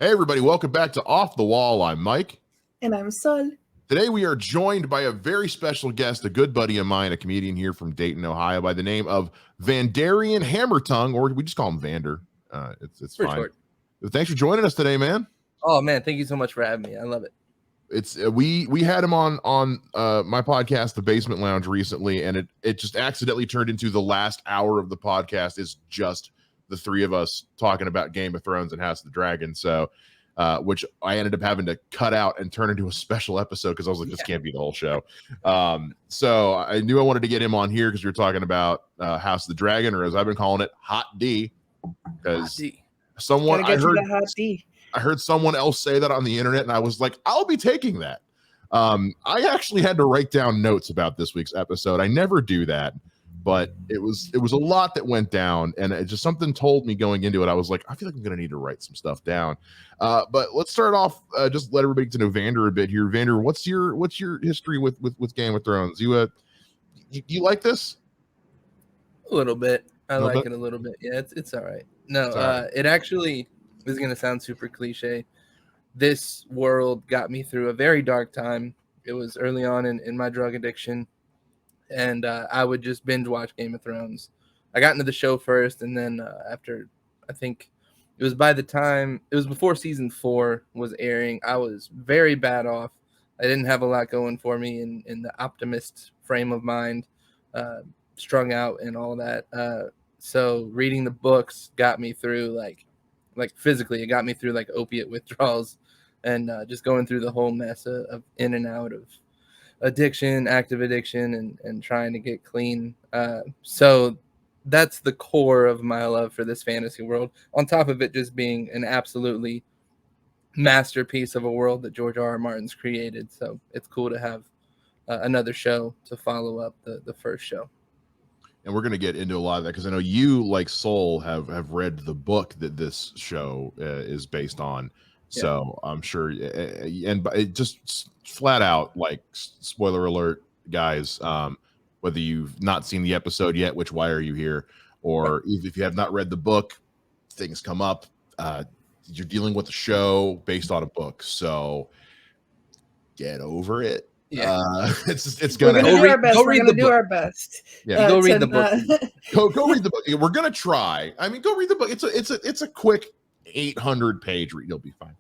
Hey, everybody. Welcome back to Off the Wall. I'm Mike. And I'm Sol. Today, we are joined by a very special guest, a good buddy of mine, a comedian here from Dayton, Ohio, by the name of Vanderian Hammertongue, or we just call him Vander. It's fine. Short. Thanks for joining us today, man. Oh, man. Thank you so much for having me. I love it. It's we had him on my podcast, The Basement Lounge, recently, and it just accidentally turned into the last hour of the podcast is just the three of us talking about Game of Thrones and House of the Dragon. So, which I ended up having to cut out and turn into a special episode because I was like, this can't be the whole show. So I knew I wanted to get him on here because we were talking about House of the Dragon, or as I've been calling it, Hot D. Because someone I heard someone else say that on the internet, and I was like, I'll be taking that. I actually had to write down notes about this week's episode. I never do that. But it was a lot that went down, and it just something told me going into it. I was like, I feel like I'm going to need to write some stuff down. But let's start off. Just let everybody get to know Vander a bit here. Vander, what's your history with Game of Thrones? You like this? A little bit. I like it a little bit. Yeah, it's all right. No, it actually is going to sound super cliche. This world got me through a very dark time. It was early on in my drug addiction. And I would just binge watch Game of Thrones. I got into the show first, and then after, I think it was before season 4 was airing. I was very bad off. I didn't have a lot going for me in the optimist frame of mind, strung out and all that. So reading the books got me through like physically, it got me through like opiate withdrawals and just going through the whole mess of in and out of addiction, active addiction, and trying to get clean. So that's the core of my love for this fantasy world, on top of it just being an absolutely masterpiece of a world that George R.R. Martin's created. So it's cool to have another show to follow up the first show. And we're going to get into a lot of that because I know you, like Soul, have read the book that this show is based on. Yeah. So I'm sure, and it just flat out, like, spoiler alert, guys, whether you've not seen the episode yet, which why are you here? Or if you have not read the book, things come up. You're dealing with a show based on a book. So get over it. Yeah, it's gonna do our best. We're gonna do our best. Yeah, go read the book. Go read the book. We're gonna try. I mean, go read the book. It's a quick 800-page read. You'll be fine.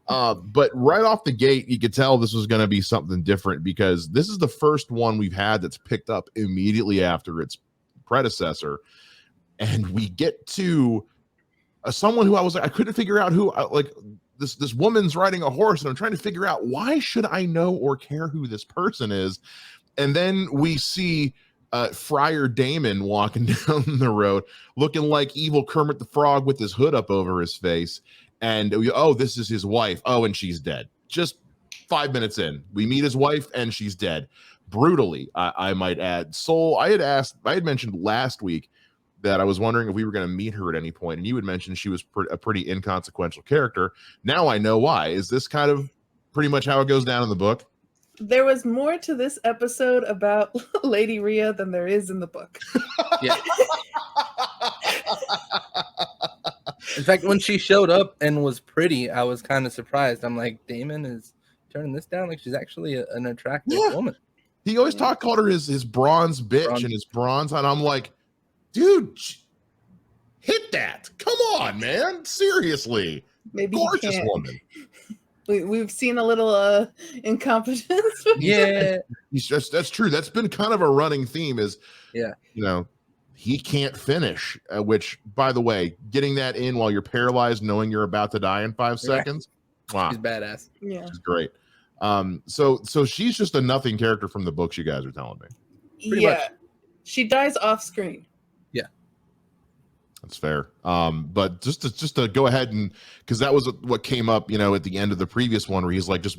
But right off the gate, you could tell this was going to be something different because this is the first one we've had that's picked up immediately after its predecessor, and we get to someone who I couldn't figure out who. This woman's riding a horse, and I'm trying to figure out why should I know or care who this person is, and then we see Friar Damon walking down the road looking like evil Kermit the Frog with his hood up over his face. And this is his wife. Oh, and she's dead. Just 5 minutes in, we meet his wife, and she's dead. Brutally, I might add. Soul, I had mentioned last week that I was wondering if we were going to meet her at any point, and you had mentioned she was a pretty inconsequential character. Now I know why. Is this kind of pretty much how it goes down in the book? There was more to this episode about Lady Rhea than there is in the book. Yeah. In fact, when she showed up and was pretty, I was kind of surprised. I'm like, Damon is turning this down like she's actually an attractive woman. He always called her his bronze bitch and his bronze, and I'm like, dude, hit that! Come on, man, seriously, maybe gorgeous woman. We've seen a little incompetence. Yeah, that's true. That's been kind of a running theme. He can't finish, which, by the way, getting that in while you're paralyzed, knowing you're about to die in 5 seconds. Wow. She's badass. Yeah. She's great. So she's just a nothing character from the books you guys are telling me. Pretty much. She dies off screen. Yeah. That's fair. But just to go ahead and, because that was what came up, at the end of the previous one where he's like, just,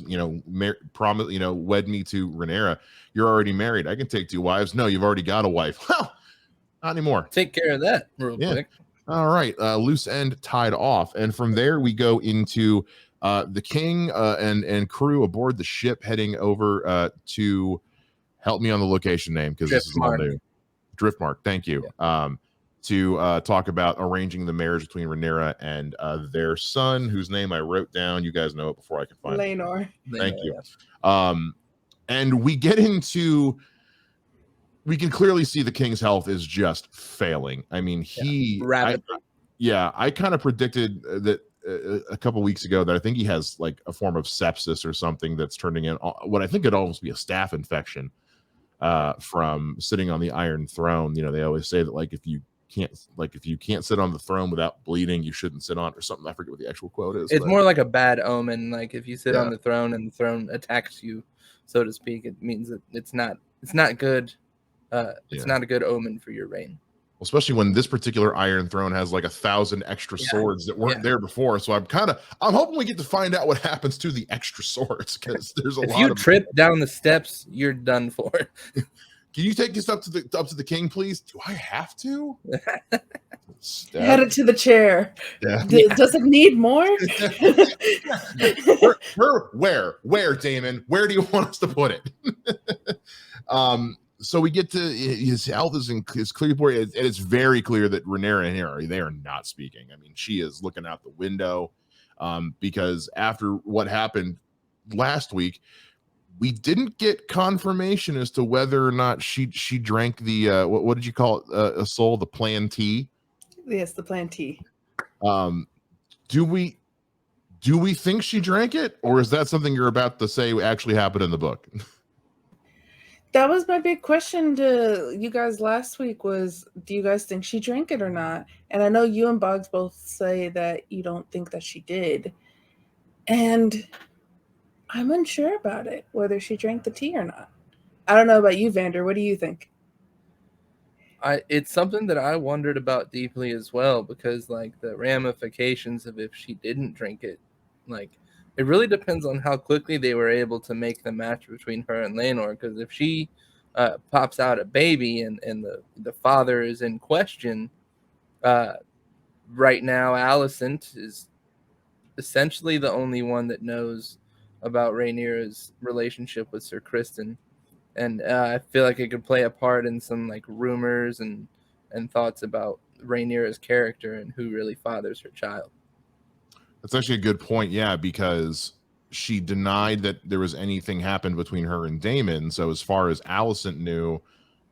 promise, wed me to Rhaenyra. You're already married. I can take 2 wives. No, you've already got a wife. Well, not anymore. Take care of that real quick. All right. Loose end tied off. And from there, we go into the king and crew aboard the ship heading over to help me on the location name because this is all new. Driftmark. Thank you. Yeah. to talk about arranging the marriage between Rhaenyra and their son, whose name I wrote down. You guys know it before I can find it. Laenor. Thank you. And we get into, we can clearly see the king's health is just failing. I mean, I kind of predicted that a couple weeks ago that I think he has like a form of sepsis or something that's turning in what I think could almost be a staph infection from sitting on the Iron Throne. You know, they always say that like if you can't sit on the throne without bleeding, you shouldn't sit on, or something. I forget what the actual quote is. It's more like a bad omen. Like if you sit on the throne and the throne attacks you, so to speak, it means that it's not good. It's not a good omen for your reign. Well, especially when this particular Iron Throne has like 1,000 extra swords that weren't there before. So I'm hoping we get to find out what happens to the extra swords, because there's a lot. If you trip down the steps, you're done for. Can you take this up to the king, please? Do I have to? Head it to the chair. Yeah. Does it need more? Where, Damon? Where do you want us to put it? So we get to his health is clear, and it's very clear that Rhaenyra and Harry, they are not speaking. I mean, she is looking out the window because after what happened last week, we didn't get confirmation as to whether or not she drank the what did you call it, a soul, the plan T? Yes, the plan T. Do we think she drank it, or is that something you're about to say actually happened in the book? That was my big question to you guys last week was, do you guys think she drank it or not? And I know you and Bogz both say that you don't think that she did. And I'm unsure about it, whether she drank the tea or not. I don't know about you, Vander. What do you think? It's something that I wondered about deeply as well, because like the ramifications of if she didn't drink it, like it really depends on how quickly they were able to make the match between her and Laenor. Because if she pops out a baby and the father is in question, right now Alicent is essentially the only one that knows about Rhaenyra's relationship with Sir Criston. And I feel like it could play a part in some like rumors and thoughts about Rhaenyra's character and who really fathers her child. That's actually a good point, yeah, because she denied that there was anything happened between her and Daemon. So as far as Alicent knew,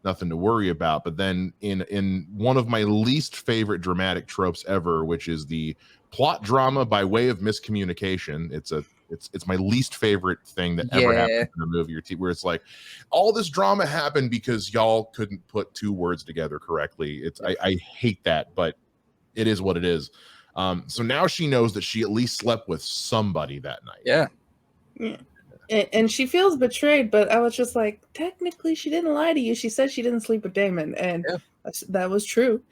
nothing to worry about. But then in one of my least favorite dramatic tropes ever, which is the plot drama by way of miscommunication, it's my least favorite thing that ever happened in a movie or TV, where it's like all this drama happened because y'all couldn't put two words together correctly. I hate that, but it is what it is. So now she knows that she at least slept with somebody that night. Yeah. And she feels betrayed, but I was just like, technically she didn't lie to you. She said she didn't sleep with Daemon, and that was true.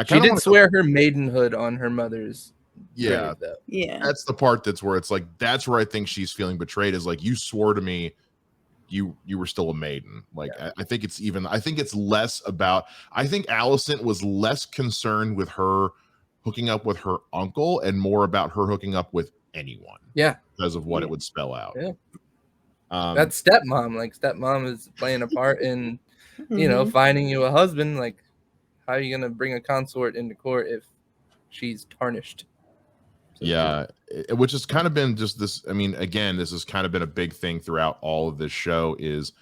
She did swear her maidenhood on her mother's. Yeah. That's the part that's where it's like, that's where I think she's feeling betrayed, is like, you swore to me you were still a maiden. Like, I think it's less about, I think Alicent was less concerned with her hooking up with her uncle and more about her hooking up with anyone. Yeah. Because of what it would spell out. Yeah. That's stepmom. Like, stepmom is playing a part in, finding you a husband. Like, how are you going to bring a consort into court if she's tarnished? Yeah, which has kind of been just this. I mean, again, this has kind of been a big thing throughout all of this show, is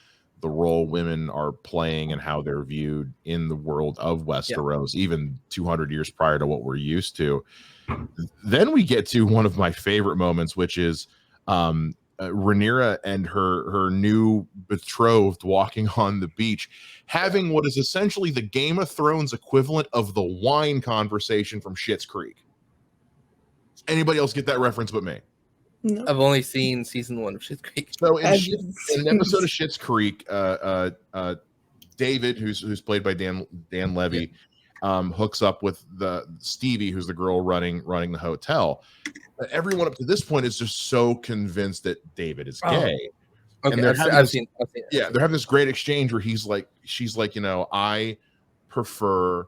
the role women are playing and how they're viewed in the world of Westeros, even 200 years prior to what we're used to. Then we get to one of my favorite moments, which is Rhaenyra and her new betrothed walking on the beach, having what is essentially the Game of Thrones equivalent of the wine conversation from Schitt's Creek. Anybody else get that reference but me? No. I've only seen season 1 of Schitt's Creek. So in an episode of Schitt's Creek, David, who's played by Dan Levy, hooks up with the Stevie, who's the girl running the hotel. Everyone up to this point is just so convinced that David is gay. Okay, and I've seen it. Yeah, they're having this great exchange where she's like, I prefer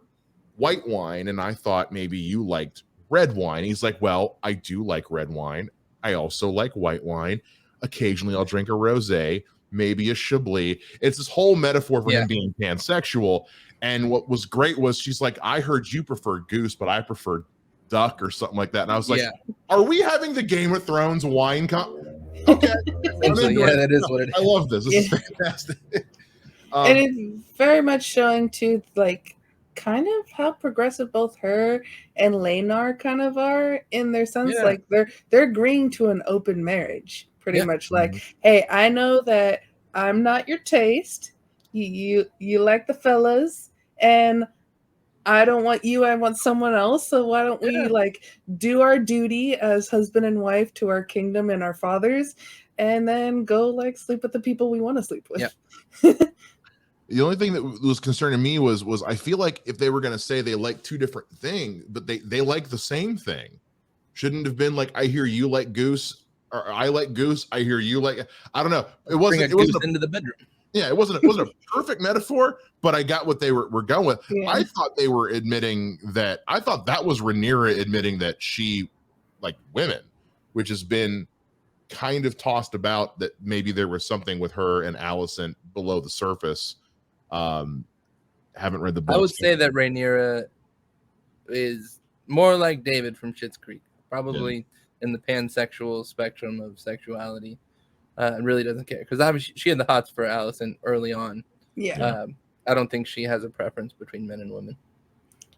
white wine, and I thought maybe you liked red wine. He's like, well, I do like red wine. I also like white wine. Occasionally I'll drink a rosé. maybe a Chablis. It's this whole metaphor for him being pansexual. And what was great was she's like, I heard you prefer goose, but I prefer duck or something like that. And I was like, are we having the Game of Thrones wine Okay. That is what it is. I love this. This is fantastic. And it's very much showing too, like, kind of how progressive both her and Lanar kind of are in their sense. Like they're agreeing to an open marriage, pretty much. Like, hey, I know that I'm not your taste. You like the fellas, and I don't want you. I want someone else. So why don't we like do our duty as husband and wife to our kingdom and our fathers, and then go like sleep with the people we want to sleep with. The only thing that was concerning me was I feel like if they were going to say they like two different things, but they like the same thing, shouldn't have been like, I hear you like goose, or I like goose. I hear you like, I don't know. It wasn't into the bedroom. Yeah, it wasn't a perfect metaphor, but I got what they were going with. Yeah. I thought they were admitting that. I thought that was Rhaenyra admitting that she liked women, which has been kind of tossed about, that maybe there was something with her and Alicent below the surface. Haven't read the book. I would say that Rhaenyra is more like David from Schitt's Creek, probably in the pansexual spectrum of sexuality. Really doesn't care, because obviously she had the hots for Alicent early on. I don't think she has a preference between men and women.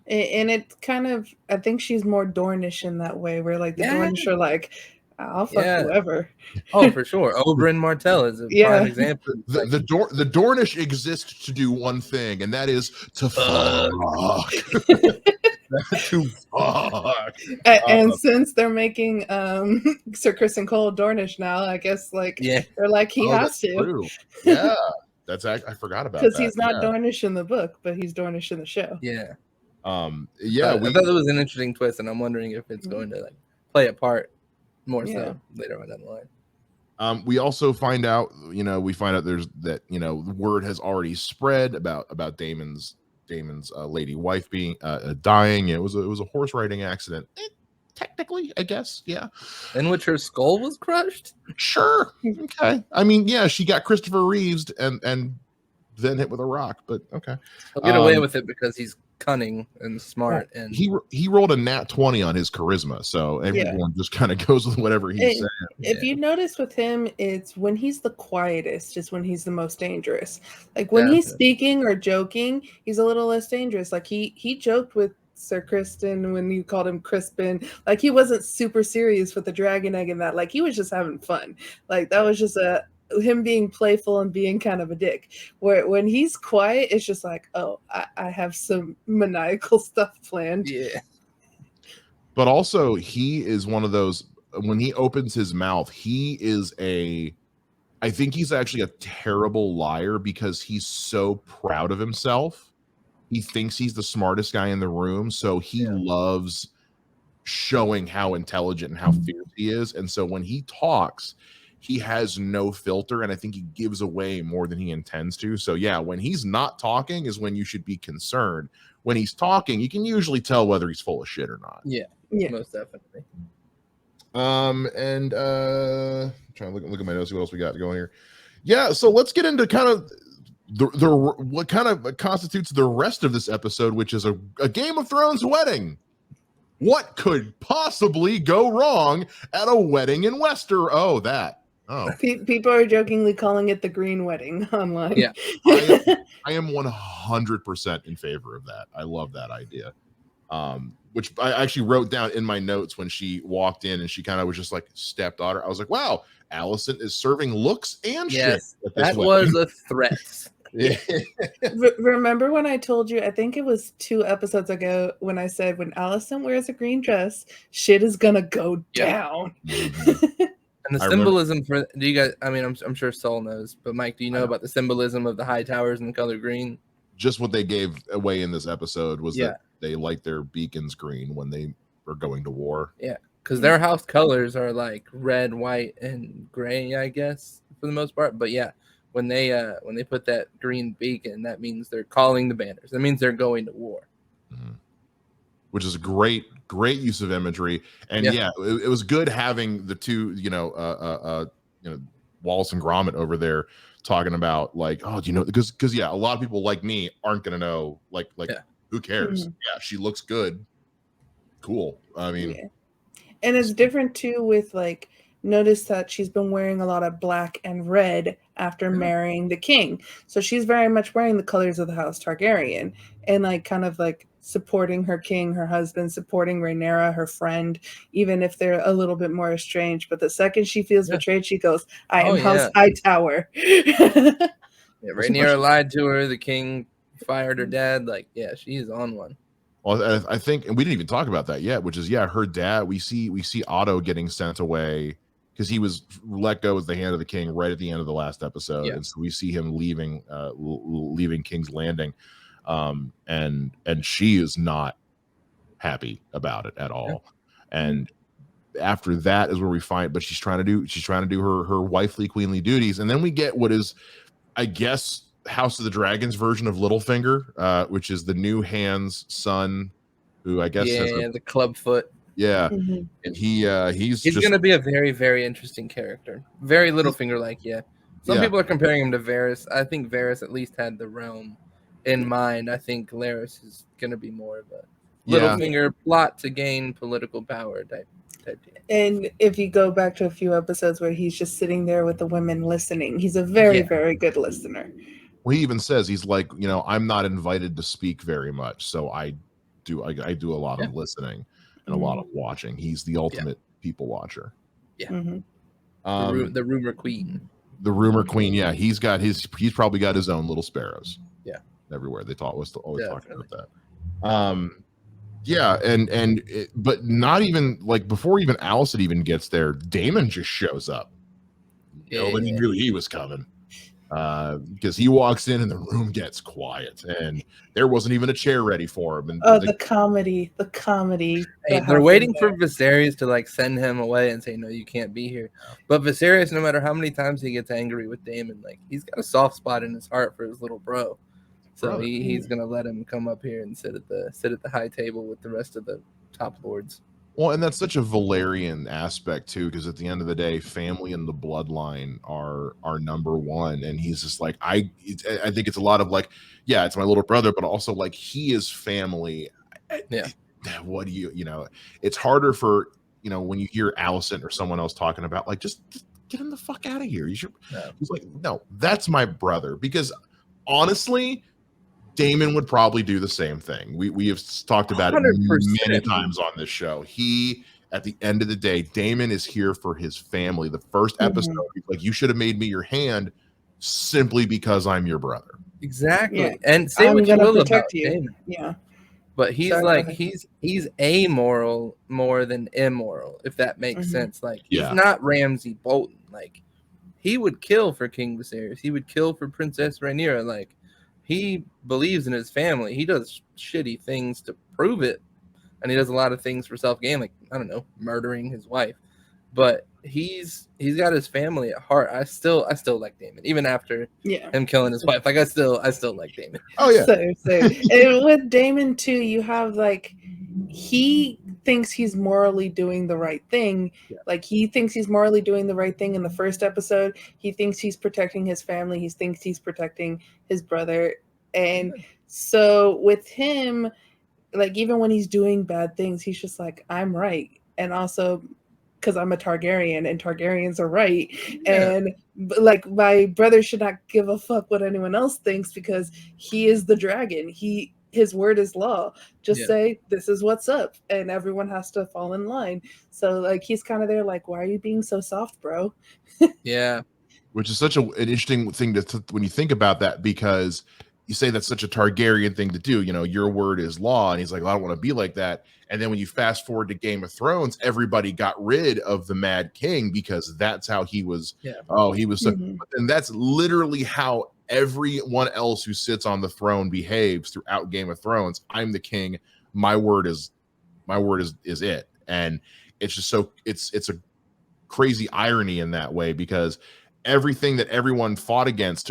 And it kind of, I think she's more Dornish in that way, where like the Dornish are like, I'll fuck whoever. Oh, for sure. Oberyn Martell is a prime example. The Dornish exist to do one thing, and that is to fuck. To fuck. And since they're making Sir Kristen Cole Dornish now, I guess like they're like he has to. True. Yeah, I forgot about that. Because he's not Dornish in the book, but he's Dornish in the show. Yeah. I thought it was an interesting twist, and I'm wondering if it's going to like play a part more so later on down the line. We also find out, there's that, the word has already spread about Daemon's lady wife being dying. It was a horse riding accident, technically, I guess. Yeah. In which her skull was crushed. Sure. Okay. I mean, she got Christopher Reeves and then hit with a rock, but okay. He'll get away with it because he's cunning and smart, and he rolled a nat 20 on his charisma, so everyone just kind of goes with whatever he's saying. If you notice with him, it's when he's the quietest is when he's the most dangerous. Like when he's speaking or joking, he's a little less dangerous. Like he joked with Sir Kristen when you called him Crispin. Like he wasn't super serious with the dragon egg and that. Like he was just having fun. Like that was just him being playful and being kind of a dick. Where when he's quiet, it's just like, oh, I have some maniacal stuff planned. Yeah. But also, he is one of those, when he opens his mouth, I think he's actually a terrible liar because he's so proud of himself. He thinks he's the smartest guy in the room, so he loves showing how intelligent and how fierce he is. And so when he talks, he has no filter, and I think he gives away more than he intends to. So when he's not talking is when you should be concerned. When he's talking, you can usually tell whether he's full of shit or not. Yeah, most definitely. And trying to look at my notes, see what else we got going here. Yeah, so let's get into kind of the what kind of constitutes the rest of this episode, which is a Game of Thrones wedding. What could possibly go wrong at a wedding in Wester? People are jokingly calling it the Green Wedding online. Yeah, I am 100% in favor of that. I love that idea. Which I actually wrote down in my notes when she walked in and she kind of was just like stepdaughter. I was like, wow, Alicent is serving looks and shit. That was a threat. Yeah. Remember when I told you, I think it was 2 episodes ago, when I said when Alicent wears a green dress, shit is gonna go down. And the symbolism for, do you guys, I mean, I'm sure Saul knows, but Mike, do you know about the symbolism of the high towers and the color green? Just what they gave away in this episode was that they light their beacons green when they are going to war. Yeah, because their house colors are like red, white, and gray, I guess, for the most part. But when they put that green beacon, that means they're calling the banners. That means they're going to war. Mm-hmm. Which is a great use of imagery. And it was good having the two, Wallace and Gromit over there talking about like, oh, do you know, because yeah, a lot of people like me aren't gonna know, like who cares? Yeah, she looks good. Cool. I mean, and it's different too with like, notice that she's been wearing a lot of black and red after marrying the king. So she's very much wearing the colors of the House Targaryen and like kind of like supporting her king, her husband, supporting Rhaenyra, her friend, even if they're a little bit more estranged. But the second she feels betrayed, she goes, I am House Hightower. Rhaenyra lied to her. The king fired her dad. Like, yeah, she's on one. Well, I think, and we didn't even talk about that yet, which is her dad. We see Otto getting sent away because he was let go as the hand of the king right at the end of the last episode, and so we see him leaving King's Landing, and she is not happy about it at all. And after that is where we find, but she's trying to do her wifely, queenly duties, and then we get what is, I guess, House of the Dragons version of Littlefinger, which is the new hand's son, who I guess has the clubfoot. Yeah, and he's just gonna be a very, very interesting character. Very Littlefinger like, Some people are comparing him to Varys. I think Varys at least had the realm in mind. I think Larys is gonna be more of a Littlefinger plot to gain political power type deal. And if you go back to a few episodes where he's just sitting there with the women listening, he's a very, very good listener. Well, he even says, he's like, I'm not invited to speak very much, so I do a lot of listening and a lot of watching. He's the ultimate people watcher. Yeah. The rumor queen. The rumor queen. Yeah, he's probably got his own little sparrows. Yeah. Everywhere they always talking about that. But not even like before even Alicent even gets there, Daemon just shows up. Nobody knew he was coming. Because he walks in and the room gets quiet and there wasn't even a chair ready for him. And the comedy. Hey, they're waiting for Viserys to like send him away and say, no, you can't be here. But Viserys, no matter how many times he gets angry with Daemon, like he's got a soft spot in his heart for his little bro. So he's gonna let him come up here and sit at the high table with the rest of the top lords. Well, and that's such a Valerian aspect too, because at the end of the day, family and the bloodline are number one. And he's just like, I think it's a lot of like, yeah, it's my little brother, but also like he is family. Yeah. What do you it's harder for, when you hear Alicent or someone else talking about like, just get him the fuck out of here. He's like, no, that's my brother. Because honestly, Daemon would probably do the same thing. We have talked about 100%. It many times on this show. At the end of the day, Daemon is here for his family. The first episode, like, you should have made me your hand simply because I'm your brother. Exactly. Yeah. And say what you will about Daemon. Yeah. But he's he's amoral more than immoral, if that makes sense. Like, he's not Ramsay Bolton. Like, he would kill for King Viserys. He would kill for Princess Rhaenyra. Like, he believes in his family. He does shitty things to prove it. And he does a lot of things for self-gain, like, I don't know, murdering his wife. But he's got his family at heart. I still like Daemon, even after him killing his wife. Like, I still like Daemon. Oh yeah. So and with Daemon too, you have like, he thinks he's morally doing the right thing. Like, he thinks he's morally doing the right thing in the first episode. He thinks he's protecting his family. He thinks he's protecting his brother. And so with him, like, even when he's doing bad things, he's just like, I'm right. And also because I'm a Targaryen and Targaryens are right. And like, my brother should not give a fuck what anyone else thinks because he is the dragon. His word is law. Just say, this is what's up. And everyone has to fall in line. So like, he's kind of there like, why are you being so soft, bro? Yeah. Which is such an interesting thing to when you think about that, because you say that's such a Targaryen thing to do, your word is law. And he's like, well, I don't want to be like that. And then when you fast forward to Game of Thrones, everybody got rid of the Mad King because that's how he was. Yeah. Oh, he was. And that's literally how everyone else who sits on the throne behaves throughout Game of Thrones. I'm the king. My word is it. And it's just so it's a crazy irony in that way, because everything that everyone fought against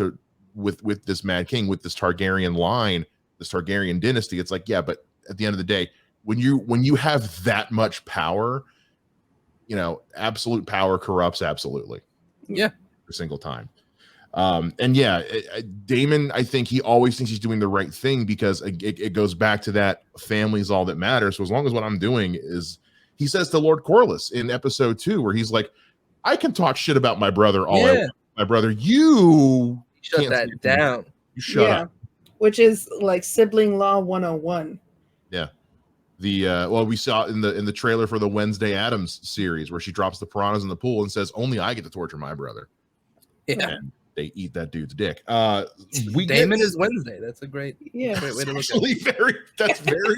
with this Mad King, with this Targaryen line, this Targaryen dynasty, it's like, yeah, but at the end of the day, when you have that much power, absolute power corrupts absolutely. Yeah. Every single time. And yeah, Damon, I think he always thinks he's doing the right thing because it goes back to that family's all that matters. So as long as what I'm doing is, he says to Lord Corliss in episode 2, where he's like, I can talk shit about my brother all I want. My brother, you shut that down. You shut up. Which is like sibling law 101. Yeah. Well, we saw in the trailer for the Wednesday Addams series where she drops the piranhas in the pool and says, only I get to torture my brother. Yeah. And they eat that dude's dick. Damon is Wednesday. That's a great way to look at it. That's very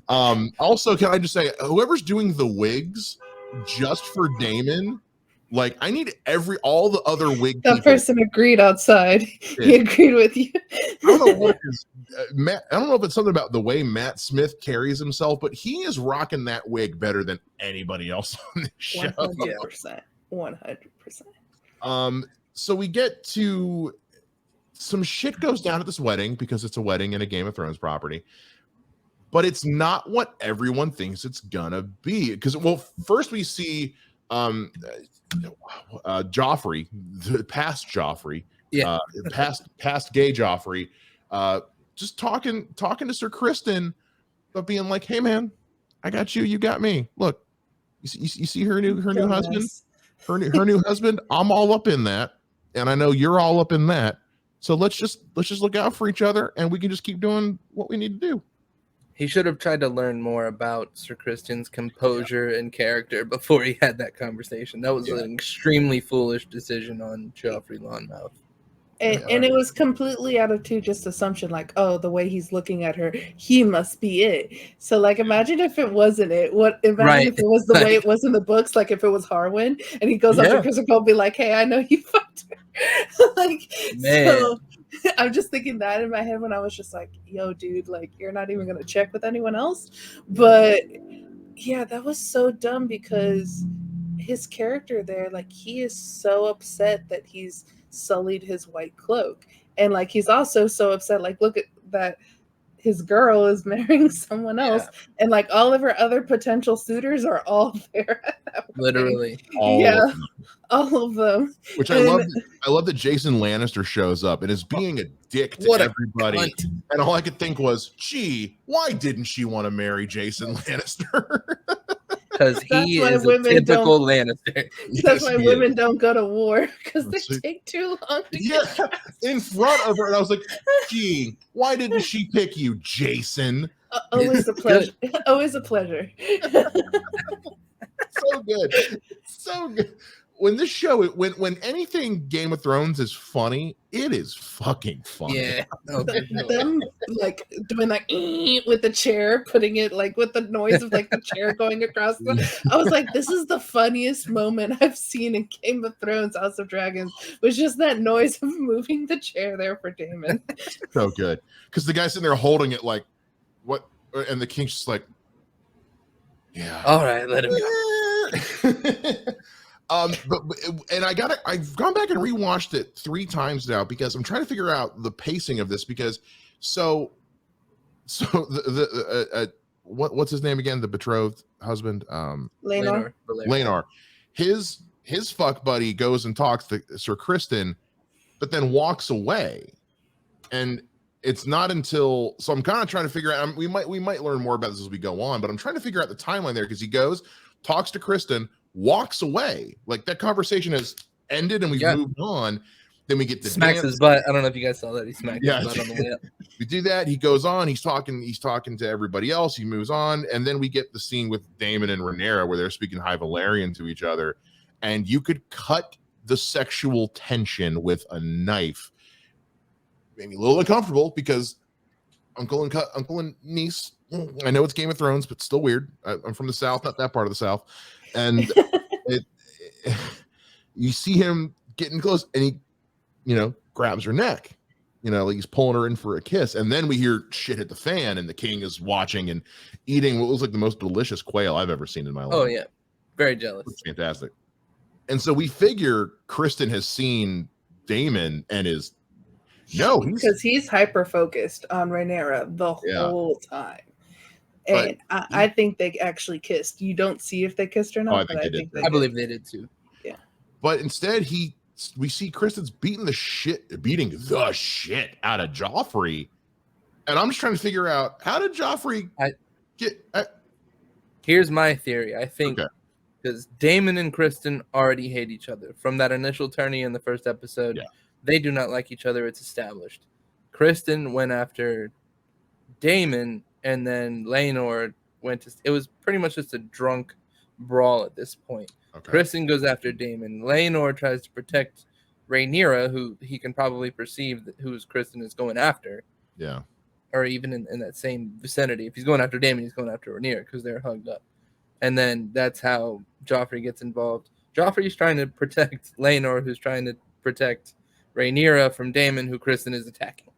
true. Also, can I just say, whoever's doing the wigs just for Damon, like, I need all the other wig that people. person agreed outside. He agreed with you. I don't know what is Matt. I don't know if it's something about the way Matt Smith carries himself, but he is rocking that wig better than anybody else on this show. 100%. 100%. So we get to some shit goes down at this wedding because it's a wedding in a Game of Thrones property, but it's not what everyone thinks it's gonna be. Because, well, first we see Joffrey, the past Joffrey, past gay Joffrey, just talking to Sir Criston, but being like, "Hey man, I got you, you got me. Look, you see her new husband, her new husband. I'm all up in that, and I know you're all up in that. So let's just look out for each other, and we can just keep doing what we need to do." He should have tried to learn more about Sir Criston's composure and character before he had that conversation. That was an extremely foolish decision on Joffrey Lonmouth. And it was completely out of just assumption, like, oh, the way he's looking at her, he must be it. So, like, imagine if it wasn't it. Imagine if it was the way it was in the books, like if it was Harwin, and he goes up to Chris and Cole, be like, "Hey, I know you fucked her." Like, man. So I'm just thinking that in my head when I was just like, "Yo, dude, like, you're not even gonna check with anyone else." But yeah, that was so dumb because his character there, like, he is so upset that he's sullied his white cloak, and like he's also so upset, like, look at that, his girl is marrying someone else, and like all of her other potential suitors are all there at that literally all of them. Which I love that Jason Lannister shows up and is being a dick to everybody, and all I could think was, gee, why didn't she want to marry Jason Lannister? Because he is a typical Lannister. That's why women don't go to war, because they take too long to get in front of her. And I was like, gee, why didn't she pick you, Jason? Always a pleasure. Always a pleasure. So good. So good. When this show, when anything Game of Thrones is funny, it is fucking funny. Yeah. Them like doing like with the chair, putting it like with the noise of like the chair going across I was like, this is the funniest moment I've seen in Game of Thrones, House of Dragons, was just that noise of moving the chair there for Damon. So good. Because the guy's sitting there holding it like, what? And the king's just like, yeah. All right, let him go. And I've gone back and rewatched it 3 times now because I'm trying to figure out the pacing of this, because what's his name again? The betrothed husband, Laenor. His fuck buddy goes and talks to Sir Criston, but then walks away, and it's not until, so I'm kind of trying to figure out. We might learn more about this as we go on, but I'm trying to figure out the timeline there, because he goes, talks to Criston, walks away, like that conversation has ended and we've moved on. Then we get the smacks his butt. I don't know if you guys saw that. He smacked his butt on the way up. We do that. He goes on. He's talking to everybody else. He moves on, and then we get the scene with Daemon and Rhaenyra where they're speaking High Valyrian to each other, and you could cut the sexual tension with a knife. Made me a little uncomfortable because uncle and niece. I know it's Game of Thrones, but still weird. I'm from the South, not that part of the South. And you see him getting close, and he, grabs her neck, like he's pulling her in for a kiss. And then we hear shit hit the fan, and the king is watching and eating what was like the most delicious quail I've ever seen in my life. Oh yeah, very jealous. It's fantastic. And so we figure Criston has seen Daemon and is because he's hyper focused on Rhaenyra the whole time. And I think they actually kissed. You don't see if they kissed or not. I believe they did too. Yeah. but instead we see Kristen's beating the shit out of Joffrey, and I'm just trying to figure out how did Joffrey get. Here's my theory. I think because Daemon and Kristen already hate each other from that initial tourney in the first episode. Yeah. They do not like each other. It's established. Kristen went after Daemon, and then Laenor went to. It was pretty much just a drunk brawl at this point. Okay. Kristen goes after Daemon. Laenor tries to protect Rhaenyra, who he can probably perceive that who Kristen is going after. Yeah. Or even in that same vicinity. If he's going after Daemon, he's going after Rhaenyra because they're hugged up. And then that's how Joffrey gets involved. Joffrey's trying to protect Laenor, who's trying to protect Rhaenyra from Daemon, who Kristen is attacking.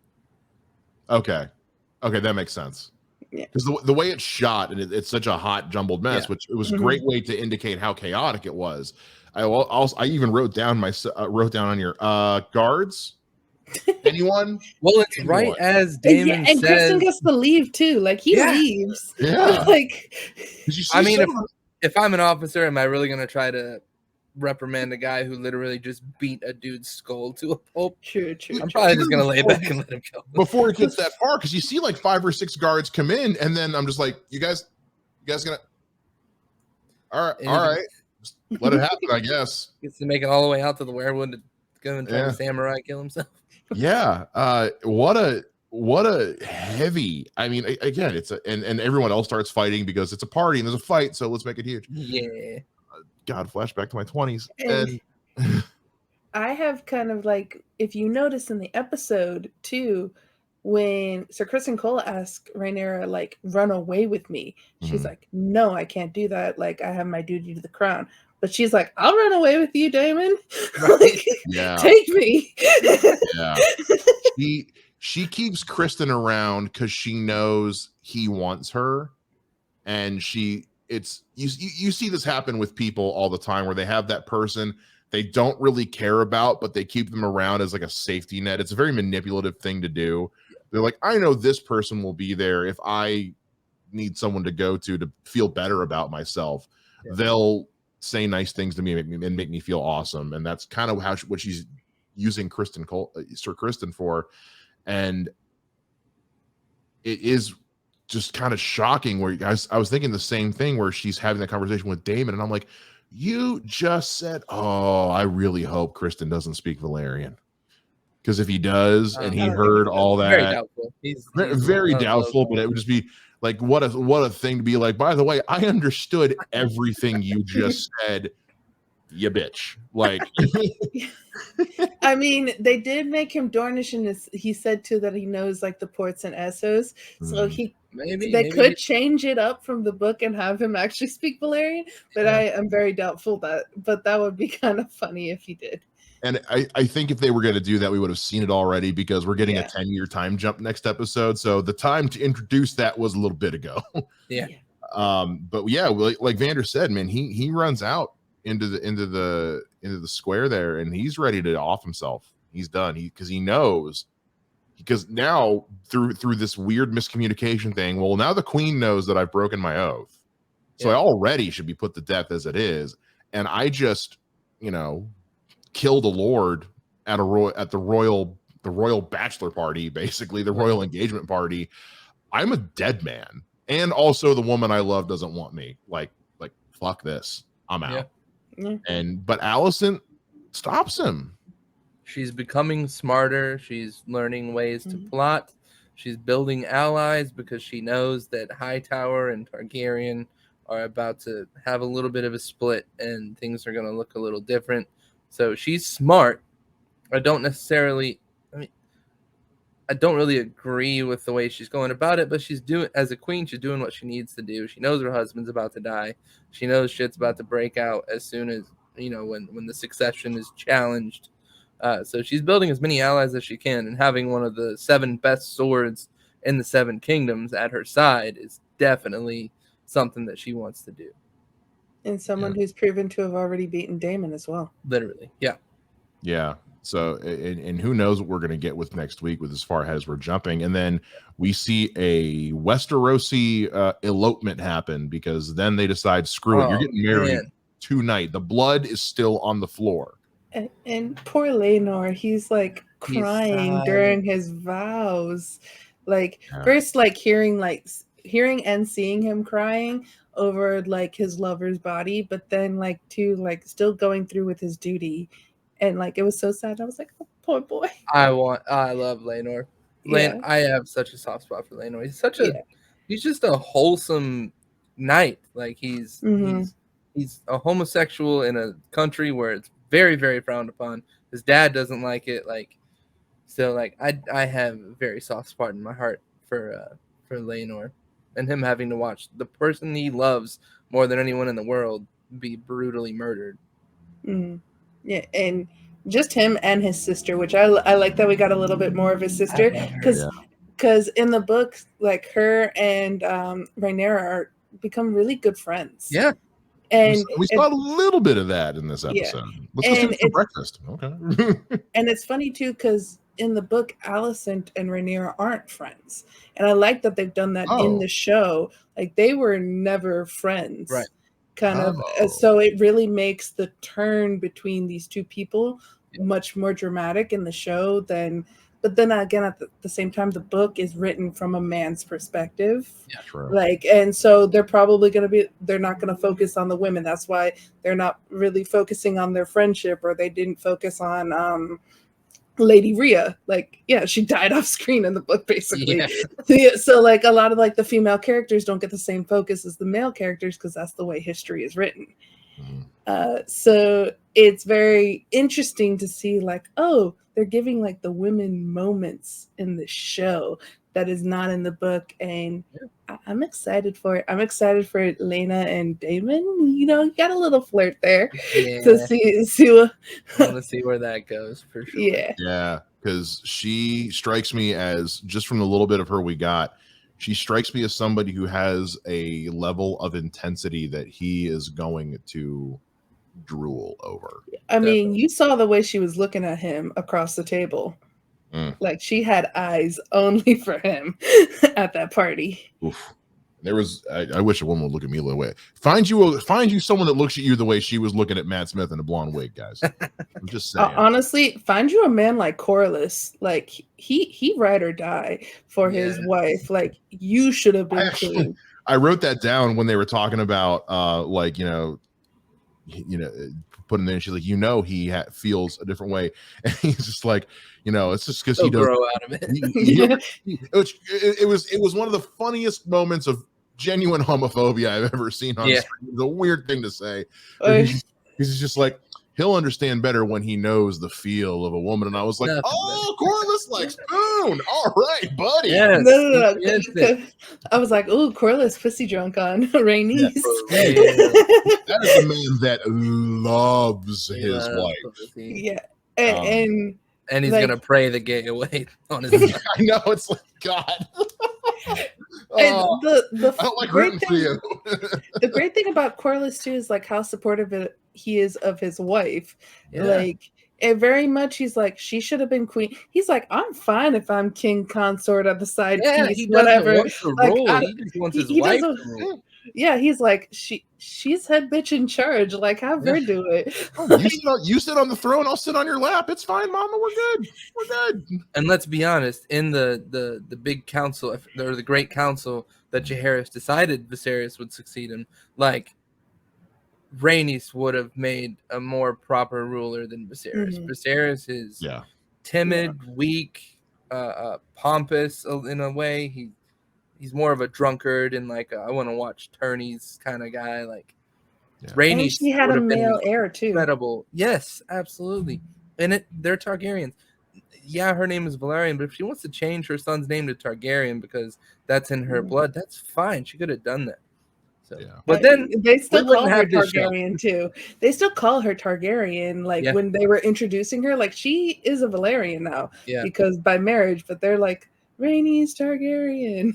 Okay, that makes sense. Because the way it's shot, and it's such a hot, jumbled mess, which it was a great way to indicate how chaotic it was. I even wrote down on your guards. Anyone? Well, it's right as Daemon and says, Kristen gets to leave too. Like he leaves. Yeah. Like, I mean, if I'm an officer, am I really gonna try to reprimand a guy who literally just beat a dude's skull to a pulp? True. I'm probably just gonna lay back and let him go before it gets that far, because you see like 5 or 6 guards come in, and then I'm just like, you guys gonna all right, just let it happen, I guess. Gets to make it all the way out to the werewood to go and try to samurai kill himself. Yeah. What a heavy. I mean, again, it's and everyone else starts fighting because it's a party and there's a fight, so let's make it huge. Yeah. God, flashback to my 20s. And I have kind of like, if you notice in the episode too, when Sir Kristen Cole asked Rhaenyra, like, run away with me, she's like, no, I can't do that. Like, I have my duty to the crown. But she's like, I'll run away with you, Daemon. Like, take me. Yeah. She keeps Kristen around because she knows he wants her. And you see this happen with people all the time where they have that person they don't really care about, but they keep them around as like a safety net. It's a very manipulative thing to do. They're like, I know this person will be there if I need someone to go to feel better about myself. Yeah. They'll say nice things to me and make me feel awesome. And that's kind of what she's using Sir Kristen for. And it is just kind of shocking where I was thinking the same thing where she's having that conversation with Daemon. And I'm like, you just said, oh, I really hope Kristen doesn't speak Valyrian. Because if he does, and he heard all that, very doubtful. He's very doubtful, but it would just be like, what a thing to be like, by the way, I understood everything you just said, you bitch. Like, I mean, they did make him Dornish, and he said too that he knows like the ports and Essos, so they could change it up from the book and have him actually speak Valyrian, but I am very doubtful but that would be kind of funny if he did. And I think if they were going to do that, we would have seen it already, because we're getting a 10-year time jump next episode. So the time to introduce that was a little bit ago. Yeah. But yeah, like Vander said, man, he runs out into the square there, and he's ready to off himself. He's done. Because he knows, because now through this weird miscommunication thing, well, now the queen knows that I've broken my oath. So I already should be put to death as it is. And I just, killed a lord at the royal bachelor party, basically the royal engagement party. I'm a dead man, and also the woman I love doesn't want me. Like fuck this, I'm out. But Alicent stops him. She's becoming smarter. She's learning ways to plot. She's building allies because she knows that Hightower and Targaryen are about to have a little bit of a split, and things are going to look a little different. So she's smart. I don't really agree with the way she's going about it, but she's doing, as a queen, she's doing what she needs to do. She knows her husband's about to die. She knows shit's about to break out as soon as, when the succession is challenged. So she's building as many allies as she can, and having one of the 7 best swords in the 7 kingdoms at her side is definitely something that she wants to do. And someone who's proven to have already beaten Daemon as well. Literally. Yeah. Yeah. So, and who knows what we're going to get with next week with as far ahead as we're jumping. And then we see a Westerosi elopement happen, because then they decide, screw it, you're getting married. Man. tonight. The blood is still on the floor. And poor Laenor, he's like crying during his vows. Like first, like hearing and seeing him crying over like his lover's body, but then like still going through with his duty, and like it was so sad. I was like, oh, poor boy. I love Laenor. I have such a soft spot for Laenor. He's just a wholesome knight. Like he's a homosexual in a country where it's very, very frowned upon. His dad doesn't like it. Like, so like I have a very soft spot in my heart for Laenor, and him having to watch the person he loves more than anyone in the world be brutally murdered. Yeah, and just him and his sister, which I like that we got a little bit more of his sister, because in the book, like her and Rhaenyra become really good friends. Yeah. And we saw a little bit of that in this episode. Let's go for breakfast. Okay. And it's funny too, because in the book, Alicent and Rhaenyra aren't friends, and I like that they've done that in the show. Like they were never friends, right? Kind of. So it really makes the turn between these two people much more dramatic in the show than. But then again, at the same time, the book is written from a man's perspective. Yeah, true. Like, and so they're not going to focus on the women. That's why they're not really focusing on their friendship, or they didn't focus on Lady Rhea. Like, she died off screen in the book, basically. Yeah. So like a lot of like the female characters don't get the same focus as the male characters, because that's the way history is written. So it's very interesting to see like, they're giving like the women moments in the show that is not in the book, and I'm excited for it. I'm excited for Laena and Daemon. You know, you got a little flirt there to see what. I want to see where that goes for sure. Yeah, because she strikes me as, just from the little bit of her we got, she strikes me as somebody who has a level of intensity that he is going to drool over. I mean, you saw the way she was looking at him across the table. Like she had eyes only for him at that party. Oof. There was, I wish a woman would look at me the way. Find you someone that looks at you the way she was looking at Matt Smith in a blonde wig, guys. I'm just saying. Honestly, find you a man like Corlys. Like he ride or die for his wife. Like you should have been queen. I wrote that down when they were talking about putting in, she's like, he feels a different way, and he's just like, it's just because he doesn't grow out of it. It was one of the funniest moments of genuine homophobia I've ever seen on screen. It was a weird thing to say. He's just like, he'll understand better when he knows the feel of a woman, and I was like, Corlys likes Spoon. All right, buddy. Yes. No. I was like, Corlys pussy drunk on Rhaenys. That is a man that loves his wife. Yeah, and he's gonna pray the gay away on his. I know, it's like, God. I don't like rooting for you. The great thing about Corlys too is like how supportive he is of his wife. Like, and very much he's like, she should have been queen. He's like, I'm fine if I'm king consort of the side piece, whatever. He just wants his wife to rule. Yeah, he's like, she's head bitch in charge. Like, have her do it. You sit on the throne, I'll sit on your lap. It's fine, Mama. We're good. And let's be honest, in the big council, or the great council that Jaehaerys decided Viserys would succeed in, like, Rhaenys would have made a more proper ruler than Viserys. Viserys is timid, weak, pompous in a way. He's more of a drunkard and like I want to watch tourneys kind of guy. Like Rhaenys, and she had a male heir too. Incredible, yes, absolutely. And they're Targaryens. Yeah, her name is Valerian, but if she wants to change her son's name to Targaryen because that's in her blood, that's fine. She could have done that. So, but then they still call her Targaryen too. They still call her Targaryen. Like when they were introducing her, like she is a Valerian now because by marriage. But they're like, Rhaenys Targaryen.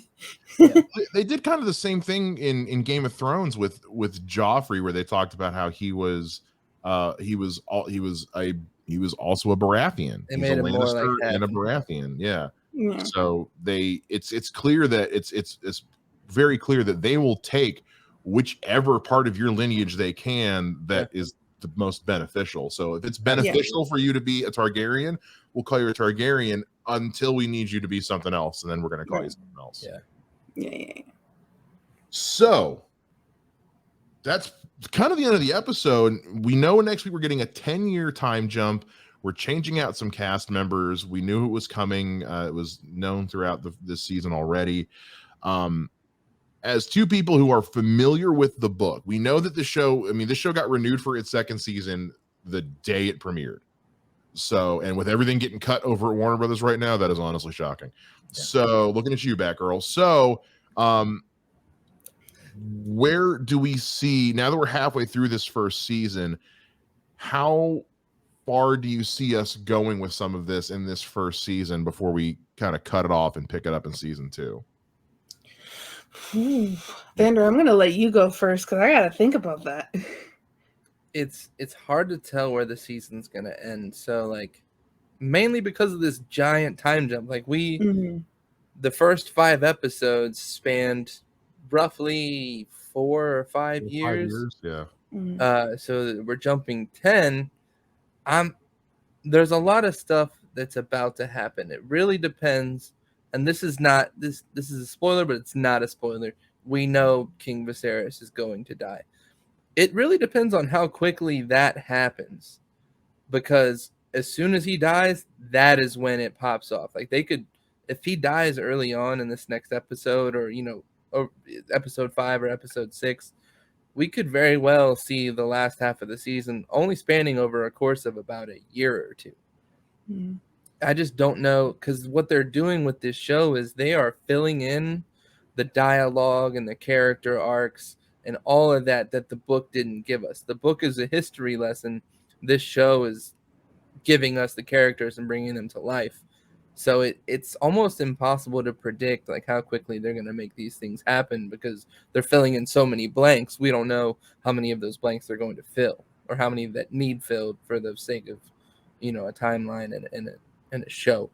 They did kind of the same thing in Game of Thrones with Joffrey, where they talked about how he was also a Baratheon. They made him more like that. And a Baratheon. Yeah. So it's clear that it's very clear that they will take whichever part of your lineage they can that is the most beneficial. So if it's beneficial for you to be a Targaryen, we'll call you a Targaryen until we need you to be something else, and then we're going to call you something else. Yeah. So that's kind of the end of the episode. We know next week we're getting a 10-year time jump. We're changing out some cast members. We knew it was coming. It was known throughout this season already. As two people who are familiar with the book, we know that this show got renewed for its second season the day it premiered. So, and with everything getting cut over at Warner Brothers right now, that is honestly shocking. So, looking at you, Batgirl. So, where do we see, now that we're halfway through this first season, how far do you see us going with some of this in this first season before we kind of cut it off and pick it up in season 2? Vander, I'm going to let you go first because I got to think about that. It's hard to tell where the season's going to end. So, like, mainly because of this giant time jump. Like, the first 5 episodes spanned roughly 4 or 5 years. Yeah. So we're jumping 10. There's a lot of stuff that's about to happen. It really depends. And this is not this is a spoiler, but it's not a spoiler. We know King Viserys is going to die. It really depends on how quickly that happens. Because as soon as he dies, that is when it pops off. Like, they could, if he dies early on in this next episode, or or episode 5 or episode 6, we could very well see the last half of the season only spanning over a course of about a year or 2. I just don't know, because what they're doing with this show is they are filling in the dialogue and the character arcs and all of that the book didn't give us. The book is a history lesson. This show is giving us the characters and bringing them to life. So it's almost impossible to predict like how quickly they're going to make these things happen, because they're filling in so many blanks. We don't know how many of those blanks they're going to fill, or how many that need filled for the sake of, a timeline and a show.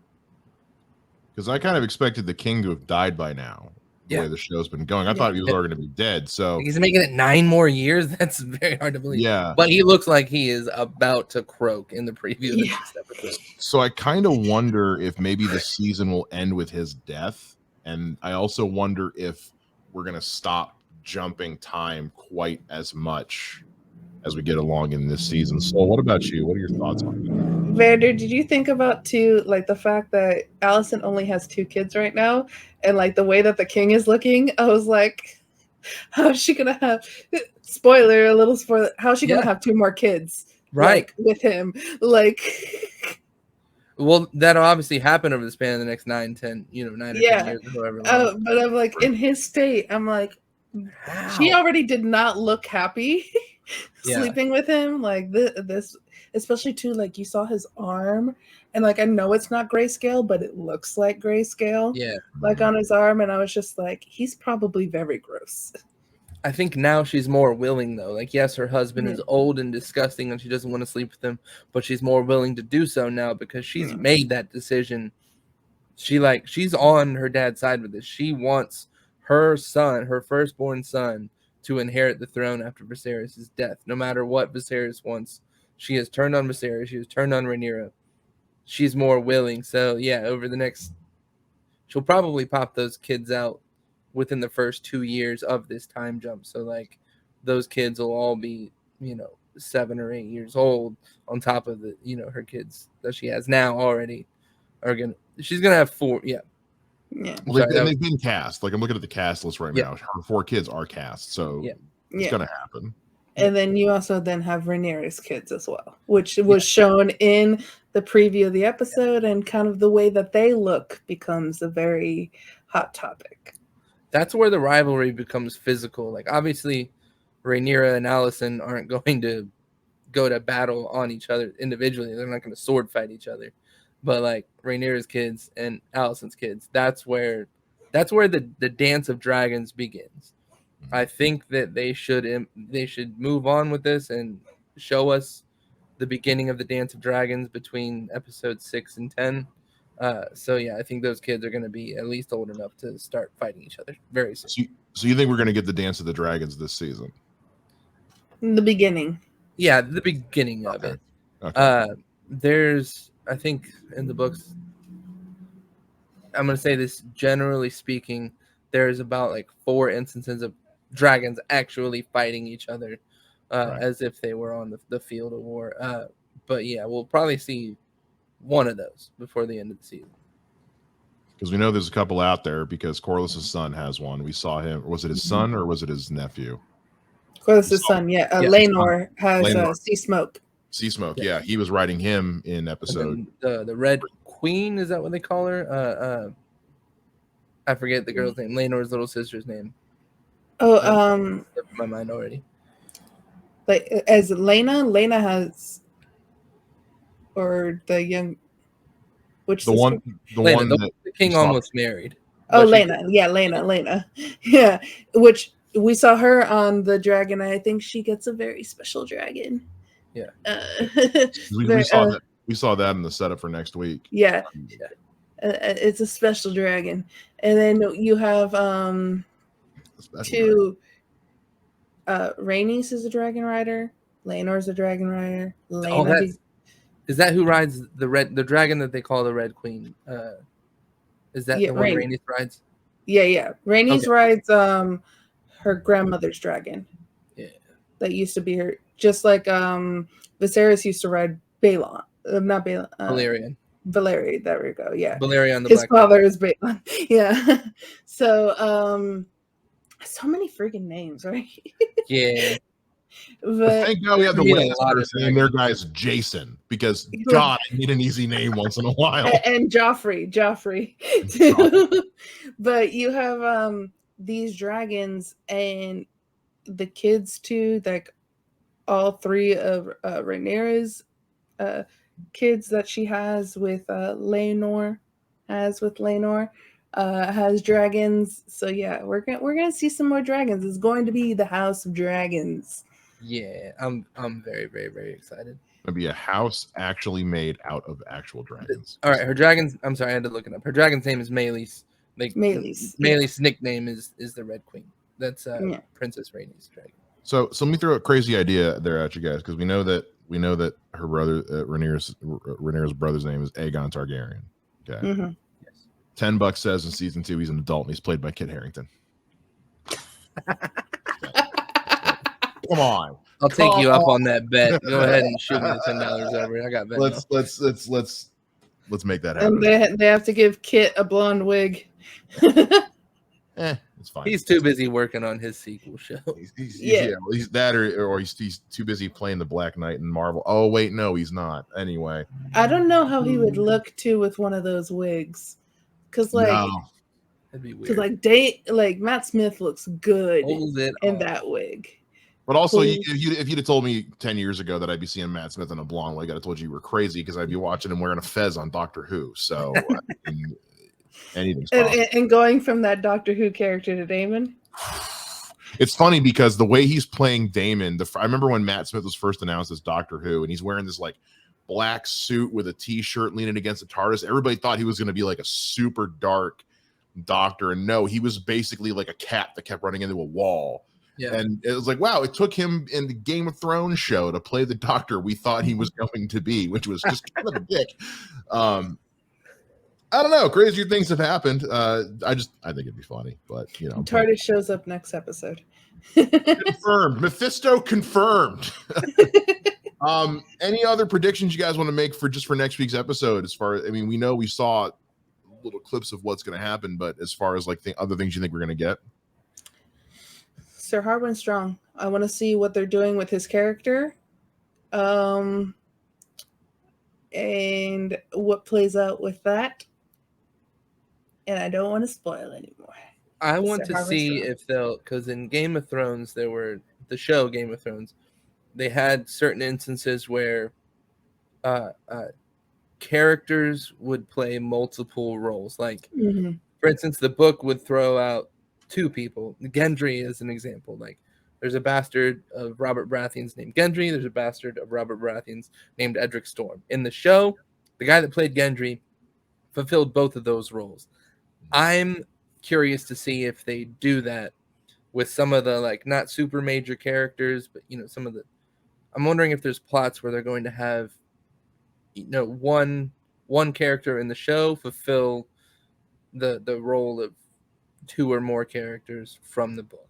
Because I kind of expected the king to have died by now. The way the show's been going, I thought he was already going to be dead. So he's making it 9 more years. That's very hard to believe. Yeah, but he looks like he is about to croak in the preview of the next episode. So I kind of wonder if maybe the season will end with his death, and I also wonder if we're going to stop jumping time quite as much as we get along in this season. So what about you? What are your thoughts on that? Vander, did you think about too, like, the fact that Allison only has 2 kids right now, and like the way that the king is looking? I was like, how is she gonna have, a little spoiler, how is she gonna have 2 more kids, right, with him? Like, well, that'll obviously happen over the span of the next 9 or 10 years, or however long. But I'm like, in his state, I'm like, she already did not look happy sleeping with him. Like, this, especially too, like, you saw his arm, and like, I know it's not grayscale, but it looks like grayscale, like on his arm, and I was just like, he's probably very gross. I think now she's more willing, though. Like, yes, her husband is old and disgusting and she doesn't want to sleep with him, but she's more willing to do so now because she's made that decision. She's on her dad's side with this. She wants her son, her firstborn son, to inherit the throne after Viserys' death. No matter what Viserys wants, she has turned on Viserys. She has turned on Rhaenyra. She's more willing. So, yeah, over the next... She'll probably pop those kids out within the first 2 years of this time jump. So, like, those kids will all be, 7 or 8 years old on top of the, her kids that she has now already she's going to have 4. Yeah. Well, they've been cast. Like, I'm looking at the cast list right now. Her 4 kids are cast. So it's going to happen. And then you also then have Rhaenyra's kids as well, which was shown in the preview of the episode, and kind of the way that they look becomes a very hot topic. That's where the rivalry becomes physical. Like, obviously, Rhaenyra and Alicent aren't going to go to battle on each other individually. They're not going to sword fight each other. But, like, Rhaenyra's kids and Alicent's kids, that's where the dance of dragons begins. I think that they should move on with this and show us the beginning of the Dance of Dragons between episodes 6 and 10. So yeah, I think those kids are going to be at least old enough to start fighting each other very soon. So you think we're going to get the Dance of the Dragons this season? In the beginning. Yeah, the beginning of it. Okay. There's, I think, in the books, I'm going to say this generally speaking, there's about like 4 instances of dragons actually fighting each other as if they were on the field of war. But yeah, we'll probably see one of those before the end of the season. Because we know there's a couple out there, because Corliss's son has one. We saw him. Was it his son or was it his nephew? Corliss's son, Laenor has Sea Smoke. Sea Smoke, yeah. He was riding him in episode. The Red Queen, is that what they call her? I forget the girl's name. Laenor's little sister's name. Oh, my mind already. Like as Lena has, or the young, which the sister? one the king almost married. Oh, Lena, yeah, which we saw her on the dragon. I think she gets a very special dragon. Yeah, we saw that in the setup for next week. Yeah. It's a special dragon, and then you have two. Rhaenys is a dragon rider. Laenor's a dragon rider. Is that who rides the dragon that they call the Red Queen? Is that the one Rhaenys rides? Yeah. Rhaenys rides her grandmother's dragon. Yeah, that used to be her. Just like Viserys used to ride Balon, not Balon. Valerian. There we go. Yeah, Valerian. His father is Balon. Yeah. So so many freaking names, right? Yeah. But thank God we have the last name. Their guy is Jason, because God, I need an easy name once in a while. And Joffrey. But you have these dragons and the kids too, like all 3 of Rhaenyra's kids that she has with Laenor, has dragons. So yeah, we're gonna see some more dragons. It's going to be the House of Dragons. Yeah, I'm very, very, very excited. It'll be a house actually made out of actual dragons. All right, her dragons. I'm sorry, I had to look it up. Her dragon's name is Meleys. Meleys' nickname is the Red Queen. That's Princess Rhaenys' dragon. So let me throw a crazy idea there at you guys, because we know that her brother Rhaenyra's brother's name is Aegon Targaryen. Okay. Mm-hmm. Yes. $10 says in season 2 he's an adult and he's played by Kit Harington. Come on. I'll take you up on that bet. Go ahead and shoot me the $10 over. I got bet. Let's make that happen. And they have to give Kit a blonde wig. It's fine. He's too busy working on his sequel show. He's that, or he's too busy playing the Black Knight in Marvel. Oh wait, no, he's not. Anyway, I don't know how he would look too with one of those wigs, because that'd be weird. Because Matt Smith looks good in that wig. But also, if you'd have told me 10 years ago that I'd be seeing Matt Smith in a blonde wig, I'd have told you were crazy, because I'd be watching him wearing a fez on Doctor Who. So anything's possible. And going from that Doctor Who character to Daemon. It's funny because the way he's playing Daemon, I remember when Matt Smith was first announced as Doctor Who, and he's wearing this like black suit with a t-shirt leaning against the TARDIS. Everybody thought he was going to be like a super dark doctor, and no, he was basically like a cat that kept running into a wall. Yeah. And it was like, wow, it took him in the Game of Thrones show to play the doctor we thought he was going to be, which was just kind of a dick. I don't know. Crazier things have happened. I think it'd be funny, but TARDIS shows up next episode. Confirmed. Mephisto confirmed. Any other predictions you guys want to make for next week's episode? We know we saw little clips of what's going to happen, but as far as like the other things you think we're going to get? Sir Harwin Strong. I want to see what they're doing with his character, and what plays out with that. And I don't want to spoil anymore. I want to see if because in Game of Thrones, the show Game of Thrones, they had certain instances where characters would play multiple roles. Like, for instance, the book would throw out 2 people. Gendry is an example. Like, there's a bastard of Robert Baratheon's named Gendry. There's a bastard of Robert Baratheon's named Edric Storm. In the show, the guy that played Gendry fulfilled both of those roles. I'm curious to see if they do that with some of the like not super major characters, but some of the. I'm wondering if there's plots where they're going to have, one character in the show fulfill the role of 2 or more characters from the book.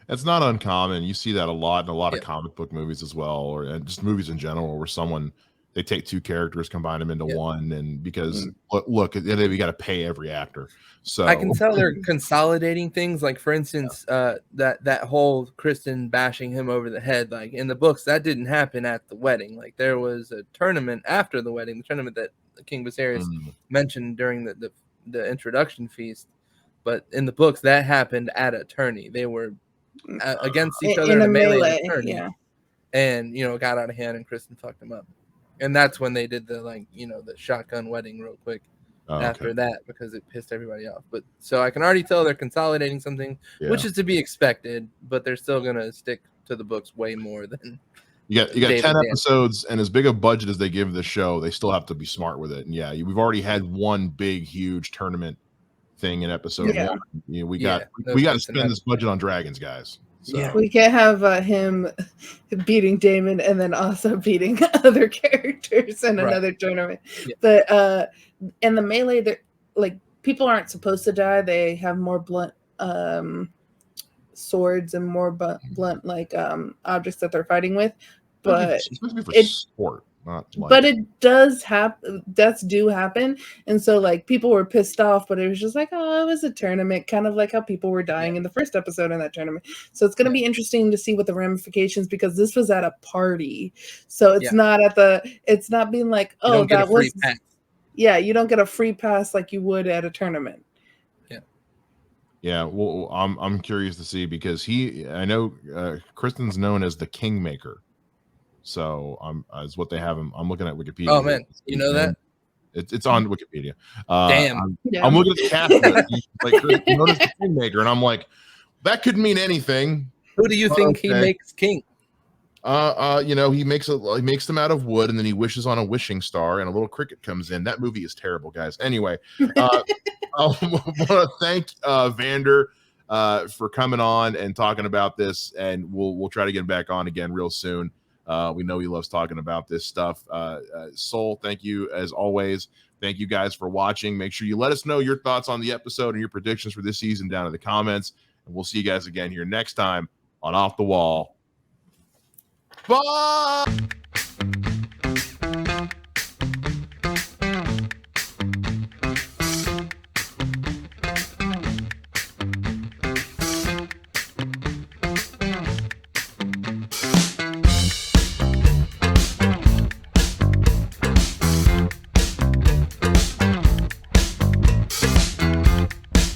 It's not uncommon. You see that a lot in a lot of comic book movies as well, or just movies in general, where they take 2 characters, combine them into one, and because look, we got to pay every actor. So I can tell they're consolidating things. Like for instance, that whole Kristen bashing him over the head. Like in the books, that didn't happen at the wedding. Like there was a tournament after the wedding, the tournament that King Viserys mentioned during the introduction feast. But in the books, that happened at a tourney. They were against each other in a melee tourney, and got out of hand, and Kristen fucked him up. And that's when they did the the shotgun wedding real quick. After that, because it pissed everybody off. But so I can already tell they're consolidating something, which is to be expected, but they're still gonna stick to the books way more than you got 10 episodes, and as big a budget as they give the show, they still have to be smart with it. And we've already had one big huge tournament thing in episode 1. We got to spend this budget on dragons, guys. So. We can't have him beating Damon and then also beating other characters in another tournament. But in the melee, like people aren't supposed to die. They have more blunt swords and more blunt like objects that they're fighting with. But it's supposed to be for sport. But it does happen. That's do happen, and so like people were pissed off, but it was just like, oh, it was a tournament, kind of like how people were dying in the first episode in that tournament. So it's going to be interesting to see what the ramifications, because this was at a party, so it's not at the. It's not being like, oh, that was. You don't get a free pass like you would at a tournament. Yeah, well, I'm curious to see, because I know Kristen's known as the Kingmaker. So is what they have him. I'm looking at Wikipedia. Oh man, you know that? It's on Wikipedia. Damn. I'm looking at the cast. Like notice the Kingmaker, and I'm like, that could mean anything. Who do you think he makes king? He makes them out of wood, and then he wishes on a wishing star, and a little cricket comes in. That movie is terrible, guys. Anyway, I want to thank Vander for coming on and talking about this, and we'll try to get him back on again real soon. We know he loves talking about this stuff. Soul, thank you as always. Thank you guys for watching. Make sure you let us know your thoughts on the episode and your predictions for this season down in the comments. And we'll see you guys again here next time on Off the Wall. Bye.